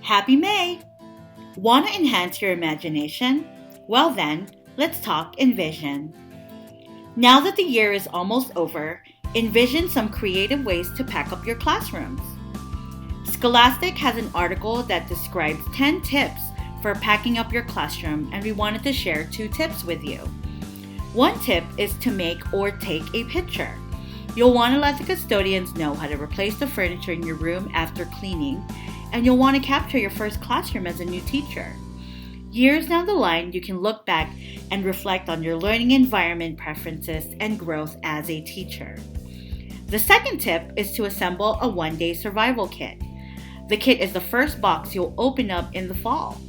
Happy May! Want to enhance your imagination? Well then, let's talk Envision. Now that the year is almost over, envision some creative ways to pack up your classrooms. Scholastic has an article that describes 10 tips for packing up your classroom, and we wanted to share 2 tips with you. One tip is to make or take a picture. You'll want to let the custodians know how to replace the furniture in your room after cleaning, and you'll want to capture your first classroom as a new teacher. Years down the line, you can look back and reflect on your learning environment preferences and growth as a teacher. The second tip is to assemble a one-day survival kit. The kit is the first box you'll open up in the fall.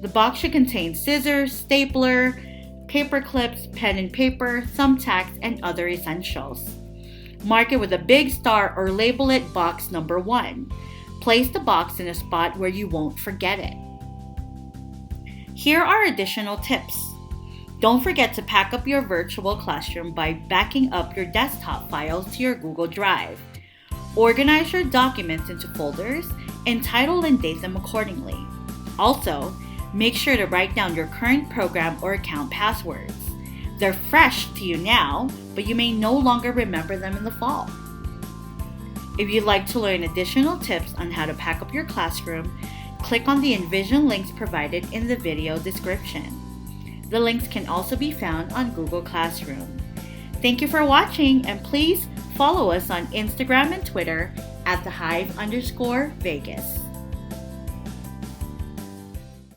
The box should contain scissors, stapler, paper clips, pen and paper, thumbtacks, and other essentials. Mark it with a big star or label it box number 1. Place the box in a spot where you won't forget it. Here are additional tips. Don't forget to pack up your virtual classroom by backing up your desktop files to your Google Drive. Organize your documents into folders and title and date them accordingly. Also, make sure to write down your current program or account passwords. They're fresh to you now, but you may no longer remember them in the fall. If you'd like to learn additional tips on how to pack up your classroom, click on the Envision links provided in the video description. The links can also be found on Google Classroom. Thank you for watching, and please follow us on Instagram and Twitter at @thehive_Vegas.